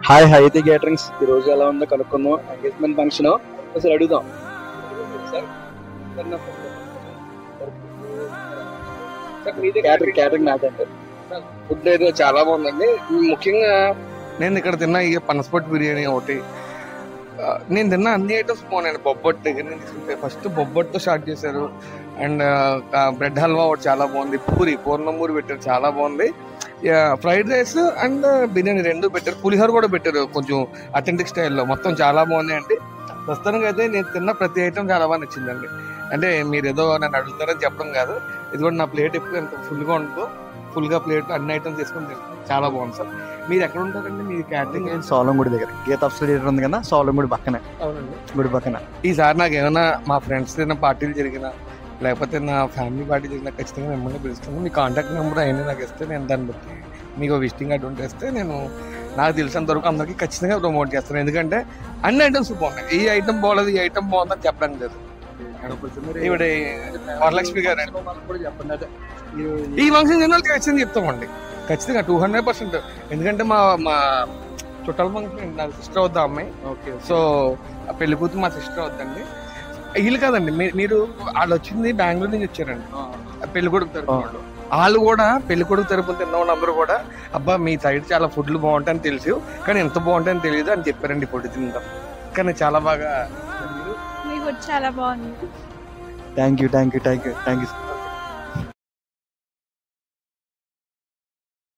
Hi Haiti caterings ఈ రోజు ఎలా ఉందో కనుక్కుందాం. ఎంగేజ్మెంట్ ఫంక్షన్ అసలు అడుగుదాం. క్యాటరింగ్ నాదంటే ఫుడ్ అయితే చాలా బాగుందండి. ముఖ్యంగా నేను ఇక్కడ తిన్న ఈ పనసపొట్టు బిర్యానీ ఒకటి, నేను తిన్న అన్ని ఐటమ్స్ బాగున్నాయి. బొబ్బట్టు దగ్గర నుంచి తీసుకుంటే ఫస్ట్ బొబ్బట్టుతో స్టార్ట్ చేశారు. అండ్ బ్రెడ్ హల్వా ఒకటి చాలా బాగుంది. పూర్ణమూరి పెట్టారు, చాలా బాగుంది. ఫ్రైడ్ రైస్ అండ్ బిర్యానీ రెండు పెట్టారు. పులిహోర కూడా పెట్టారు కొంచెం అథెంటిక్ స్టైల్లో. మొత్తం చాలా బాగున్నాయి అండి. ప్రస్తుతానికి అయితే నేను తిన్న ప్రతి ఐటమ్ చాలా బాగా నచ్చిందండి. అంటే మీరు ఏదో నన్ను అడుగుతారని చెప్పడం కాదు, ఇది కూడా నా ప్లేట్ ఎప్పుడు ఎంత ఫుల్గా ఉంటుందో ఫుల్గా ప్లేట్ అన్ని ఐటమ్స్ తీసుకొని తింటాను. చాలా బాగుంది సార్. మీరు ఎక్కడ ఉంటారండి? మీ క్యాటరింగ్ సోలంగుడి దగ్గర గీత థియేటర్ ఉంది కదా, సోలంగుడి పక్కనే. అవునండి. గుడి పక్కన. ఈసారి నాకు ఏమైనా మా ఫ్రెండ్స్ తిన్న పార్టీలు జరిగినా లేకపోతే నా ఫ్యామిలీ పార్టీ జరిగినా ఖచ్చితంగా మిమ్మల్ని పిలుస్తాను. మీ కాంటాక్ట్ నెంబర్ అయినా నాకు ఇస్తే నేను దాన్ని బట్టి మీకు విజిటింగ్ కార్డు ఉంటే ఇస్తే నేను నాకు తెలిసినంత వరకు అందరికీ ఖచ్చితంగా ప్రమోట్ చేస్తాను. ఎందుకంటే అన్ని ఐటమ్స్ బాగున్నాయి. ఈ ఐటమ్ బాగోలేదు, ఈ ఐటమ్ బాగుందని చెప్పడానికి లేదు. ఈవిడ వరలక్ష్మి గారు ఈ ఫంక్షన్ జనాలు ఖచ్చితంగా చెప్తామండి. ఖచ్చితంగా 200%. ఎందుకంటే మా మా చుట్టాల ఫంక్షన్ నాకు సిస్టర్ అవుద్దా అమ్మాయి. ఓకే. సో పెళ్లి కూతురు మా సిస్టర్ అవుద్దండి. వీళ్ళు కాదండి, మీరు వాళ్ళు వచ్చింది బెంగళూరు నుంచి వచ్చారండి. పెళ్లి కొడుకు తరపున వాళ్ళు కూడా పెళ్లి కొడుకు తరపున తిన్న వాళ్ళు అందరూ కూడా అబ్బా మీ సైడ్ చాలా ఫుడ్లు బాగుంటాయని తెలుసు, కానీ ఎంత బాగుంటాయని తెలియదు అని చెప్పారండి. ఫుడ్ తిందాం కానీ చాలా బాగా చాలా బాగుంది. Thank you.